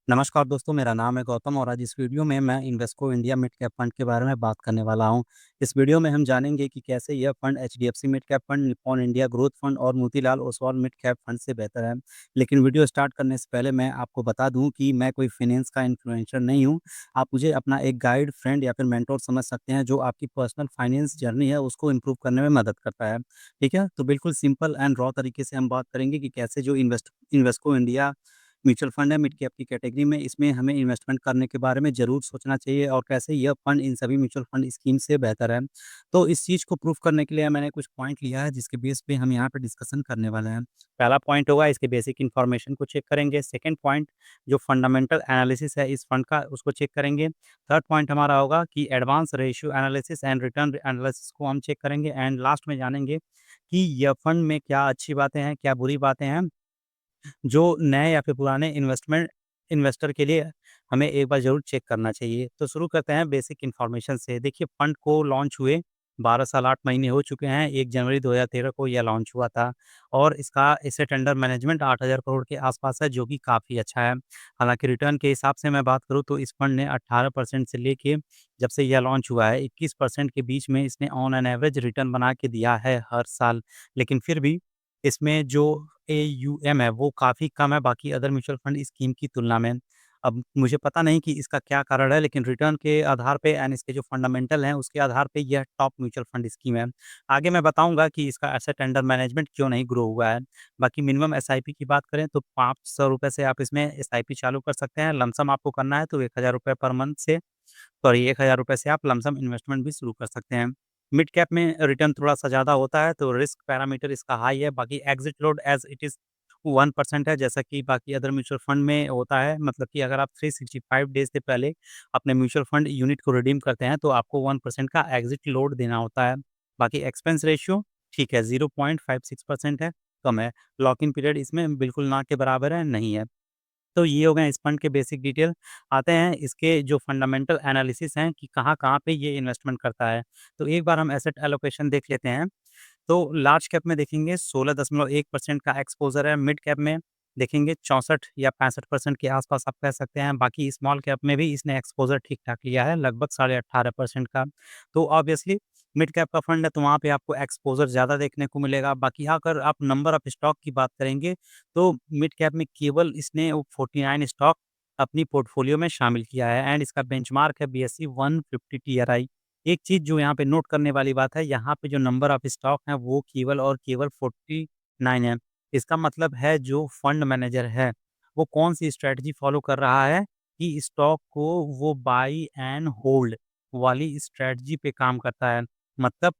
नमस्कार दोस्तों, मेरा नाम है गौतम और आज इस वीडियो में मैं Invesco India mid cap fund के बारे में बात करने वाला हूं। इस वीडियो में हम जानेंगे कि कैसे यह fund HDFC mid cap fund, Nippon India growth fund और Motilal Oswal mid cap fund से बेहतर है। लेकिन वीडियो स्टार्ट करने से पहले मैं आपको बता दूं कि मैं कोई फाइनेंस का इन्फ्लुएंसर नहीं हूं। आप मुझे अपना एक गाइड, फ्रेंड या फिर मेंटोर समझ सकते हैं जो आपकी पर्सनल फाइनेंस जर्नी है उसको इम्प्रूव करने में मदद करता है। ठीक है, तो बिल्कुल सिंपल एंड रॉ तरीके से हम बात करेंगे कि कैसे जो इन्वेस्को इंडिया म्यूचुअल फंड है मिड कैप की कैटेगरी में, इसमें हमें इन्वेस्टमेंट करने के बारे में ज़रूर सोचना चाहिए और कैसे यह फंड इन सभी म्यूचुअल फंड स्कीम से बेहतर है। तो इस चीज़ को प्रूव करने के लिए मैंने कुछ पॉइंट लिया है जिसके बेस पे हम यहाँ पे डिस्कशन करने वाले हैं। पहला पॉइंट होगा इसके बेसिक इन्फॉर्मेशन को चेक करेंगे। सेकंड पॉइंट जो फंडामेंटल एनालिसिस है इस फंड का उसको चेक करेंगे। थर्ड पॉइंट हमारा होगा कि advance ratio analysis and return analysis को हम चेक करेंगे एंड लास्ट में जानेंगे कि यह फंड में क्या अच्छी बातें हैं, क्या बुरी बातें हैं जो नए या फिर पुराने इन्वेस्टर के लिए हमें एक बार ज़रूर चेक करना चाहिए। तो शुरू करते हैं बेसिक इन्फॉर्मेशन से। देखिए, फंड को लॉन्च हुए 12 साल 8 महीने हो चुके हैं। 1 जनवरी 2013 को यह लॉन्च हुआ था और इसका एसेट अंडर मैनेजमेंट 8,000 करोड़ के आसपास है, जो कि काफ़ी अच्छा है। हालाँकि रिटर्न के हिसाब से मैं बात करूँ तो इस फंड ने 18% से लेके जब से यह लॉन्च हुआ है 21% के बीच में इसने ऑन एन एवरेज रिटर्न बना के दिया है हर साल। लेकिन फिर भी इसमें जो एयूएम है वो काफ़ी कम है बाकी अदर म्यूचुअल फंड स्कीम की तुलना में। अब मुझे पता नहीं कि इसका क्या कारण है, लेकिन रिटर्न के आधार पे एंड इसके जो फंडामेंटल हैं उसके आधार पे यह टॉप म्यूचुअल फंड स्कीम है। आगे मैं बताऊँगा कि इसका एसेट अंडर मैनेजमेंट क्यों नहीं ग्रो हुआ है। बाकी मिनिमम एसआईपी की बात करें तो ₹500 से आप इसमें एसआईपी चालू कर सकते हैं। लमसम आपको करना है तो ₹1,000 पर मंथ से, सॉरी, ₹1000 से आप लमसम इन्वेस्टमेंट भी शुरू कर सकते हैं। मिड कैप में रिटर्न थोड़ा-सा ज़्यादा होता है, तो रिस्क पैरामीटर इसका हाई है। बाकी exit load as it is 1% है, जैसा कि बाकी अदर म्यूचुअल फंड में होता है। मतलब कि अगर आप 365 डेज़ से पहले अपने म्यूचुअल फंड यूनिट को रिडीम करते हैं, तो आपको 1% का एग्ज़िट लोड देना होता है। बाकी एक्सपेंस रेशियो ठीक है, 0.56% है, कम है। लॉक इन पीरियड इसमें बिल्कुल ना के बराबर है, नहीं है। तो ये हो गए इस फंड के बेसिक डिटेल। आते हैं इसके जो फंडामेंटल एनालिसिस हैं कि कहाँ-कहाँ पे ये इन्वेस्टमेंट करता है। तो एक बार हम एसेट एलोकेशन देख लेते हैं। तो लार्ज कैप में देखेंगे 16.1% का एक्सपोज़र है, मिड कैप में देखेंगे 64 या 65% के आस-पास आप कह सकते हैं। बाकी स्मॉल कैप में भी इसने एक्सपोज़र ठीक-ठाक लिया है, लगभग साढ़े 18% का। तो ऑब्वियसली मिड कैप का फंड है तो वहाँ पे आपको एक्सपोज़र ज़्यादा देखने को मिलेगा। बाकी अगर आप नंबर ऑफ स्टॉक की बात करेंगे तो मिड कैप में केवल इसने वो 49 स्टॉक अपनी पोर्टफ़ोलियो में शामिल किया है एंड इसका बेंचमार्क है बीएसई 150 टीआरआई। एक चीज़ जो यहाँ पे नोट करने वाली बात है, यहाँ पे जो नंबर ऑफ स्टॉक हैं वो केवल और केवल 49 है। इसका मतलब है जो फंड मैनेजर है, वो कौन-सी स्ट्रैटेजी फ़ॉलो कर रहा है कि स्टॉक को वो बाय एंड होल्ड वाली स्ट्रैटेजी पे काम करता है। मतलब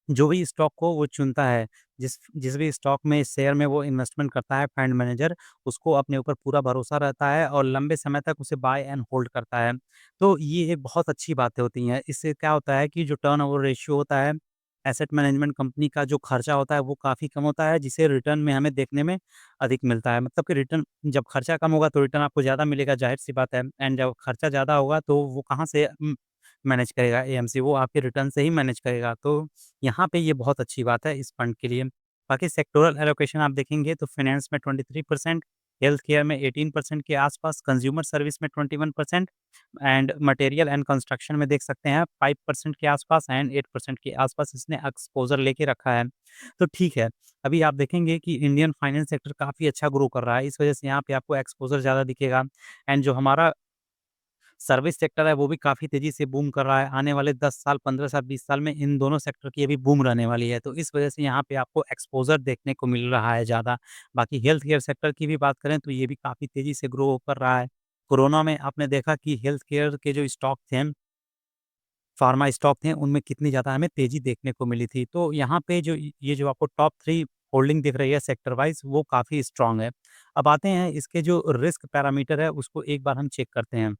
जो भी स्टॉक को वो चुनता है, जिस जिस भी स्टॉक में, शेयर में वो इन्वेस्टमेंट करता है फंड मैनेजर, उसको अपने ऊपर पूरा भरोसा रहता है और लंबे समय तक उसे बाय एंड होल्ड करता है। तो ये एक बहुत अच्छी बातें होती हैं। इससे क्या होता है कि जो टर्नओवर रेशियो होता है, एसेट मैनेजमेंट कंपनी का जो खर्चा होता है, वो काफ़ी कम होता है, जिसे रिटर्न में हमें देखने में अधिक मिलता है। मतलब कि रिटर्न जब खर्चा कम होगा तो रिटर्न आपको ज़्यादा मिलेगा, ज़ाहिर-सी बात है, एंड जब खर्चा ज़्यादा होगा तो वो कहाँ से मैनेज करेगा एएमसी, वो आपके रिटर्न से ही मैनेज करेगा। तो यहाँ पे ये बहुत अच्छी बात है इस फंड के लिए। बाकी सेक्टोरल एलोकेशन आप देखेंगे तो फाइनेंस में 23%, हेल्थ केयर में 18% के आसपास, कंज्यूमर सर्विस में 21% एंड मटेरियल एंड कंस्ट्रक्शन में देख सकते हैं 5% के आसपास एंड 8% के आसपास इसने एक्सपोज़र लेके रखा है। तो ठीक है, अभी आप देखेंगे कि इंडियन फाइनेंस सेक्टर काफ़ी अच्छा ग्रो कर रहा है, इस वजह से यहाँ पे आपको एक्सपोज़र ज़्यादा दिखेगा एंड जो हमारा सर्विस सेक्टर है वो भी काफ़ी तेज़ी से बूम कर रहा है। आने वाले 10 साल, 15 साल, 20 साल में इन दोनों सेक्टर की अभी बूम रहने वाली है। तो इस वज़ह से यहाँ पे आपको एक्सपोज़र देखने को मिल रहा है ज़्यादा। बाकी हेल्थ केयर सेक्टर की भी बात करें तो ये भी काफ़ी तेज़ी से ग्रो कर रहा है। कोरोना में आपने देखा कि हेल्थ केयर के जो स्टॉक थे, फार्मा स्टॉक थे, उनमें कितनी ज़्यादा हमें तेज़ी देखने को मिली थी। तो यहाँ पे जो ये जो आपको टॉप 3 होल्डिंग दिख रही है सेक्टर वाइज़, वो काफ़ी स्ट्रॉन्ग है। अब आते हैं इसके जो रिस्क पैरामीटर है उसको एक बार हम चेक करते हैं।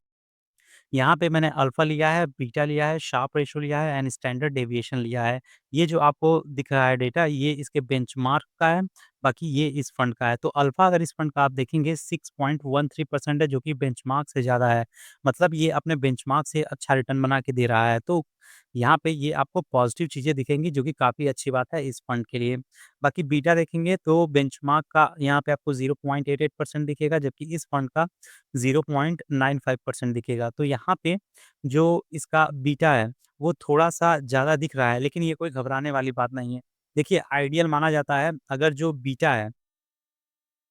यहाँ पे मैंने अल्फ़ा लिया है, बीटा लिया है, शार्प रेशियो लिया है एंड स्टैंडर्ड डेविएशन लिया है। ये जो आपको दिख रहा है डेटा, ये इसके बेंचमार्क का है, बाकी ये इस फंड का है। तो अल्फ़ा अगर इस फंड का आप देखेंगे 6.13% है, जो कि बेंचमार्क से ज़्यादा है। मतलब ये अपने बेंचमार्क से अच्छा रिटर्न बना के दे रहा है। तो यहाँ पे ये आपको पॉज़िटिव चीज़ें दिखेंगी जो कि काफ़ी अच्छी बात है इस फंड के लिए। बाकी बीटा देखेंगे तो बेंचमार्क का यहाँ पे आपको 0.88% दिखेगा, जबकि इस फंड का 0.95% दिखेगा। तो यहाँ पे जो इसका बीटा है वो थोड़ा-सा ज़्यादा दिख रहा है, लेकिन ये कोई घबराने वाली बात नहीं है। देखिए आइडियल माना जाता है अगर जो बीटा है,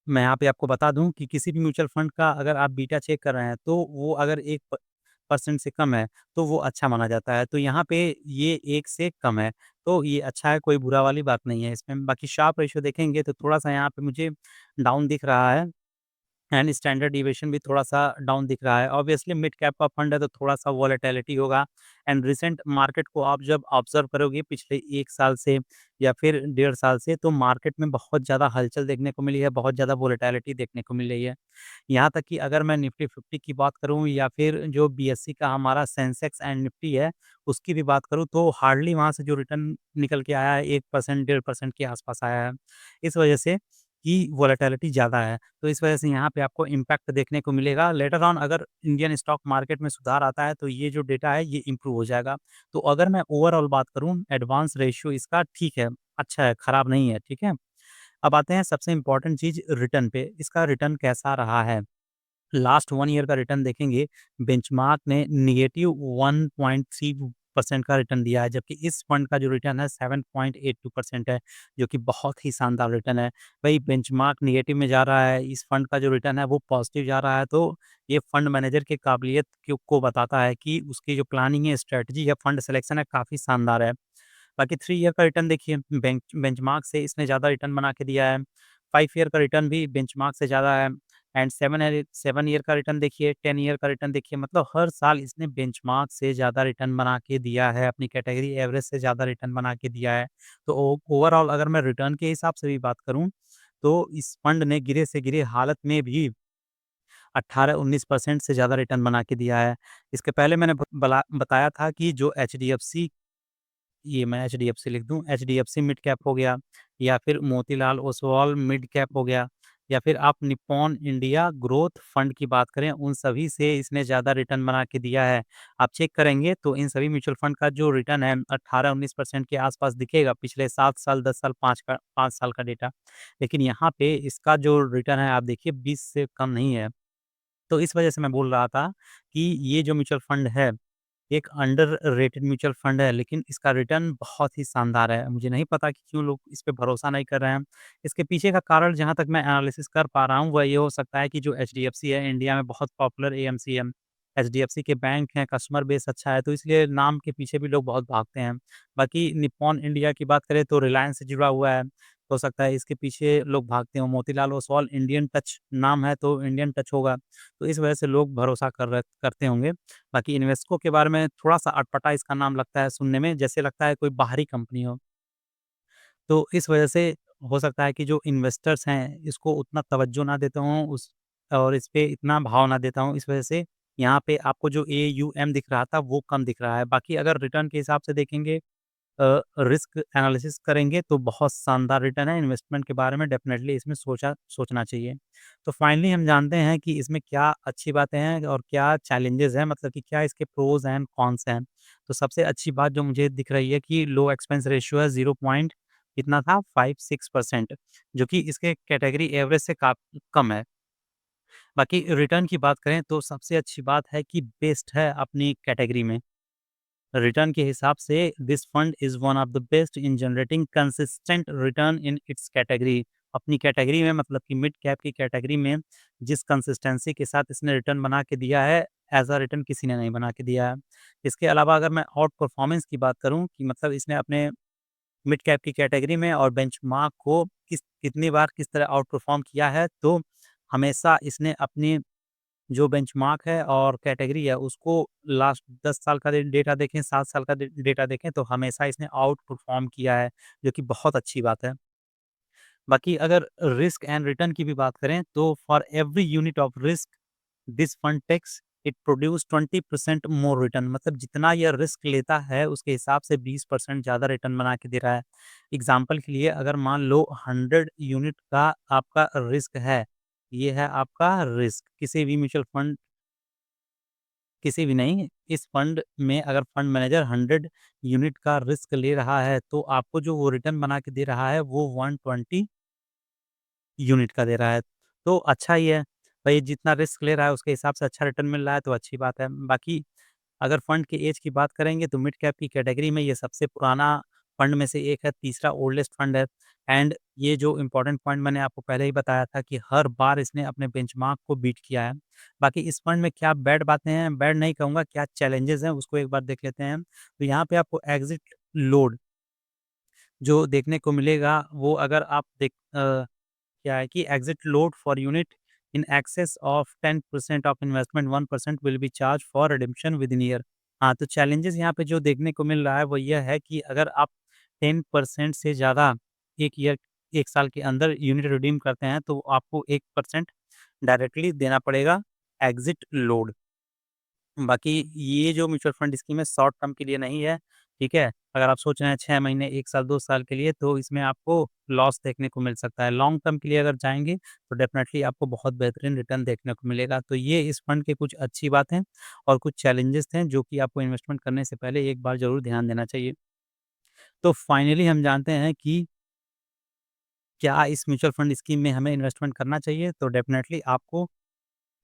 मैं यहाँ पे आपको बता दूँ कि किसी भी म्यूचुअल फंड का अगर आप बीटा चेक कर रहे हैं, तो वो अगर 1% से कम है, तो वो अच्छा माना जाता है। तो यहाँ पे ये 1 से कम है, तो ये अच्छा है, कोई बुरा वाली बात नहीं है इसमें। बाकी शार्प रेशियो देखेंगे तो थोड़ा-सा यहाँ पे मुझे डाउन दिख रहा है। एंड स्टैंडर्ड डिविएशन भी थोड़ा-सा डाउन दिख रहा है। ऑब्वियसली मिड कैप का फंड है तो थोड़ा-सा वोलेटिलिटी होगा। एंड रिसेंट मार्केट को आप जब ऑब्ज़र्व करोगे पिछले 1 साल से या फिर डेढ़ साल से, तो मार्केट में बहुत ज़्यादा हलचल देखने को मिली है, बहुत ज़्यादा वोलेटिलिटी देखने को मिल रही है। यहाँ तक कि अगर मैं निफ्टी 50 की बात करूँ या फिर जो बीएसई का हमारा सेंसेक्स एंड निफ्टी है, उसकी भी बात करूँ तो हार्डली वहाँ से जो रिटर्न निकल के आया है 1% 1.5% के आस-पास आया है। इस वजह से कि वोलेटिलिटी ज़्यादा है, तो इस वजह से यहाँ पे आपको इम्पैक्ट देखने को मिलेगा। लेटर ऑन अगर इंडियन स्टॉक मार्केट में सुधार आता है, तो ये जो डेटा है ये इम्प्रूव हो जाएगा। तो अगर मैं ओवरऑल बात करूँ एडवांस रेशियो इसका ठीक है, अच्छा है, खराब नहीं है, ठीक है? अब आते हैं सबसे इम्पोर्टेंट चीज़ रिटर्न पे, इसका रिटर्न कैसा रहा है? लास्ट 1 ईयर का रिटर्न देखेंगे, बेंचमार्क ने नेगेटिव 1.3% का रिटर्न दिया है, जबकि इस फंड का जो रिटर्न है 7.82% है, जो कि बहुत ही शानदार रिटर्न है। भई बेंचमार्क नेगेटिव में जा रहा है, इस फंड का जो रिटर्न है वो पॉजिटिव जा रहा है, तो ये फंड मैनेजर की काबिलियत को बताता है कि उसकी जो प्लानिंग है, स्ट्रैटेजी है, फंड सिलेक्शन है, काफ़ी शानदार है। बाकी 3 ईयर का रिटर्न देखिए बेंचमार्क से इसने ज़्यादा रिटर्न बना के दिया है। 5 ईयर का रिटर्न भी बेंचमार्क से ज़्यादा है एंड 7 ईयर का रिटर्न देखिए, 10 ईयर का रिटर्न देखिए, मतलब हर साल इसने बेंचमार्क से ज़्यादा रिटर्न बना के दिया है, अपनी कैटेगरी एवरेज से ज़्यादा रिटर्न बना के दिया है। तो ओ ओवरऑल अगर मैं रिटर्न के हिसाब से भी बात करूँ, तो इस फंड ने गिरे से गिरे हालत में भी 18-19% से ज़्यादा रिटर्न बना के दिया है। इसके पहले मैंने बताया था कि जो एचडीएफसी, ये मैं एचडीएफसी लिख दूँ, एचडीएफसी मिड कैप हो गया या फिर मोतीलाल ओसवाल मिड कैप हो गया या फिर आप निप्पॉन इंडिया ग्रोथ फंड की बात करें, उन सभी से इसने ज़्यादा रिटर्न बना के दिया है। आप चेक करेंगे तो इन सभी म्यूचुअल फंड का जो रिटर्न है 18-19% के आसपास दिखेगा पिछले 7 साल, 10 साल, 5 साल का डेटा। लेकिन यहाँ पे इसका जो रिटर्न है आप देखिए 20 से कम नहीं है। तो इस वजह से मैं बोल रहा था कि ये जो म्यूचुअल फंड है एक अंडररेटेड म्यूचुअल फंड है, लेकिन इसका रिटर्न बहुत ही शानदार है। मुझे नहीं पता कि क्यों लोग इस पे भरोसा नहीं कर रहे हैं। इसके पीछे का कारण जहाँ तक मैं एनालिसिस कर पा रहा हूँ, वह ये हो सकता है कि जो एचडीएफसी है, इंडिया में बहुत पॉपुलर एएमसी है। एचडीएफसी के बैंक हैं, कस्टमर बेस अच्छा है, तो इसलिए नाम के पीछे भी लोग बहुत भागते हैं। बाकी निप्पॉन इंडिया की बात करें तो रिलायंस से जुड़ा हुआ है, हो सकता है इसके पीछे लोग भागते हों। मोतीलाल ओसवाल इंडियन टच नाम है, तो इंडियन टच होगा, तो इस वजह से लोग भरोसा करते होंगे। बाकी इन्वेस्को के बारे में थोड़ा-सा अटपटा इसका नाम लगता है सुनने में, जैसे लगता है कोई बाहरी कंपनी हो। तो इस वजह से हो सकता है कि जो इन्वेस्टर्स हैं, इसको उतना तवज्जो ना देते हों उस और इस पे इतना भाव ना देता हूँ, इस वजह से यहाँ पे आपको जो एयूएम दिख रहा था, वो कम दिख रहा है। बाकी अगर रिटर्न के हिसाब से देखेंगे, रिस्क एनालिसिस करेंगे तो बहुत शानदार रिटर्न है, इन्वेस्टमेंट के बारे में डेफ़िनेटली इसमें सोचना चाहिए। तो फाइनली हम जानते हैं कि इसमें क्या अच्छी बातें हैं और क्या चैलेंजेज़ हैं, मतलब कि क्या इसके प्रोज़ एंड कॉन्स हैं। तो सबसे अच्छी बात जो मुझे दिख रही है कि लो एक्सपेंस रेशियो है, 0 पॉइंट कितना था 56%, जो कि इसके कैटेगरी एवरेज से कम है। बाकी रिटर्न की बात करें तो सबसे अच्छी बात है कि बेस्ट है अपनी कैटेगरी में। रिटर्न के हिसाब से this fund is one of the best in generating consistent return in its category. अपनी कैटेगरी में, मतलब कि मिड कैप की कैटेगरी में जिस कंसिस्टेंसी के साथ इसने रिटर्न बना के दिया है, ऐसा रिटर्न किसी ने नहीं बना के दिया है। इसके अलावा अगर मैं आउट परफॉर्मेंस की बात करूँ कि मतलब इसने अपने मिड कैप की कैटेगरी में और बेंचमार्क को कितनी बार किस तरह आउट परफॉर्म किया है, तो हमेशा इसने अपनी जो बेंचमार्क है और कैटेगरी है उसको लास्ट 10 साल का डेटा देखें, 7 साल का डेटा देखें, तो हमेशा इसने आउट परफॉर्म किया है, जो कि बहुत अच्छी बात है। बाकी अगर रिस्क एंड रिटर्न की भी बात करें तो for every unit of risk this fund takes it produce 20% more return, मतलब जितना यह रिस्क लेता है उसके हिसाब से 20% ज़्यादा रिटर्न बना के दे रहा है। एग्जाम्पल के लिए अगर मान लो 100 यूनिट का आपका रिस्क है, ये है आपका रिस्क किसी भी म्यूचुअल फंड किसी भी नहीं, इस फंड में अगर फंड मैनेजर 100 यूनिट का रिस्क ले रहा है, तो आपको जो वो रिटर्न बना के दे रहा है, वो 120 यूनिट का दे रहा है। तो अच्छा ही है, भई जितना रिस्क ले रहा है उसके हिसाब से अच्छा रिटर्न मिल रहा है तो अच्छी बात है। बाकी अगर फंड की ऐज की बात करेंगे तो मिड कैप की कैटेगरी में ये सबसे पुराना फंड में से एक है, तीसरा ओल्डेस्ट फंड है। एंड ये जो इम्पोर्टेंट पॉइंट मैंने आपको पहले ही बताया था कि हर बार इसने अपने बेंचमार्क को बीट किया है। बाकी इस फंड में क्या बैड बातें हैं, बैड नहीं कहूँगा, क्या चैलेंजेज़ हैं उसको एक बार देख लेते हैं। तो यहाँ पे आपको एग्ज़िट लोड जो देखने को मिलेगा वो अगर आप क्या है कि exit load for unit in excess of 10% of investment 1% will be charge for redemption with in year. हाँ, तो चैलेंजेस यहाँ पे जो देखने को मिल रहा है वो यह है कि अगर आप 10% से ज़्यादा 1 साल के अंदर यूनिट रिडीम करते हैं तो आपको 1% डायरेक्टली देना पड़ेगा एग्जिट लोड। बाकी ये जो म्यूचुअल फंड स्कीम है शॉर्ट टर्म के लिए नहीं है, ठीक है? अगर आप सोच रहे हैं 6 महीने, 1 साल, 2 साल के लिए तो इसमें आपको लॉस देखने को मिल सकता है। लॉन्ग टर्म के लिए अगर जाएँगे तो डेफ़िनेटली आपको बहुत बेहतरीन रिटर्न देखने को मिलेगा। तो ये इस फंड की कुछ अच्छी बात हैं और कुछ चैलेंजेस हैं जो कि आपको इन्वेस्टमेंट करने से पहले एक बार ज़रूर ध्यान देना चाहिए। तो फाइनली हम जानते हैं कि क्या इस म्यूचुअल फंड स्कीम में हमें इन्वेस्टमेंट करना चाहिए? तो डेफ़िनेटली आपको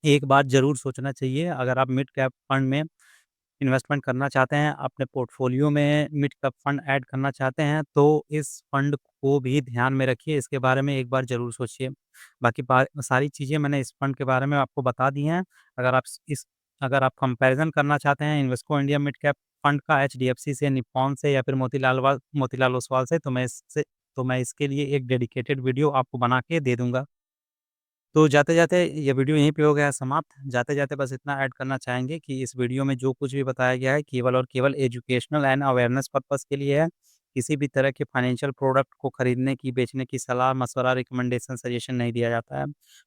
एक बार ज़रूर सोचना चाहिए। अगर आप मिड कैप फंड में इन्वेस्टमेंट करना चाहते हैं, अपने पोर्टफ़ोलियो में मिड कैप फंड ऐड करना चाहते हैं, तो इस फंड को भी ध्यान में रखिए, इसके बारे में एक बार ज़रूर सोचिए। बाकी बा सारी चीज़ें मैंने इस फंड के बारे में आपको बता दी हैं। अगर आप इस अगर आप कंपैरिज़न करना चाहते हैं Invesco India mid cap fund का एचडीएफसी से, निप्पॉन से या फिर मोतीलाल ओसवाल से, तो मैं इसके लिए एक डेडिकेटेड वीडियो आपको बना के दे दूँगा। तो जाते-जाते ये वीडियो यहीं पे हो गया समाप्त। जाते-जाते बस इतना ऐड करना चाहेंगे कि इस वीडियो में जो कुछ भी बताया गया है केवल और केवल एजुकेशनल एंड अवेयरनेस पर्पज़ के लिए है। किसी भी तरह के फाइनेंशियल प्रोडक्ट को खरीदने की, बेचने की सलाह, मशवरा, रिकमेंडेशन, सजेशन नहीं दिया जाता है।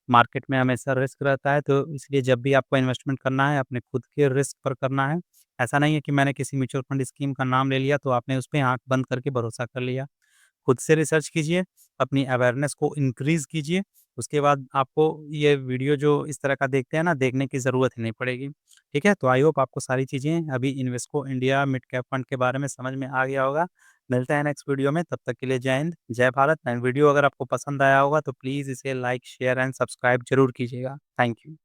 मार्केट में हमेशा रिस्क रहता है तो इसलिए जब भी आपको इन्वेस्टमेंट करना है अपने खुद के रिस्क पर करना है। ऐसा नहीं है कि मैंने किसी म्यूचुअल फंड स्कीम का नाम ले लिया तो आपने उस पे आँख बंद करके भरोसा कर लिया। खुद से रिसर्च कीजिए, अपनी अवेयरनेस को इंक्रीज़ कीजिए, उसके बाद आपको ये वीडियो जो इस तरह का देखते हैं ना, देखने की ज़रूरत ही नहीं पड़ेगी। ठीक है? तो आई होप आपको सारी चीज़ें अभी Invesco India mid cap fund के बारे में समझ में आ गया होगा। मिलते हैं नेक्स्ट वीडियो में, तब तक के लिए जय हिंद, जय भारत एंड वीडियो अगर आपको पसंद आया होगा तो प्लीज़ इसे लाइक, शेयर एंड सब्सक्राइब ज़रूर कीजिएगा। Thank you.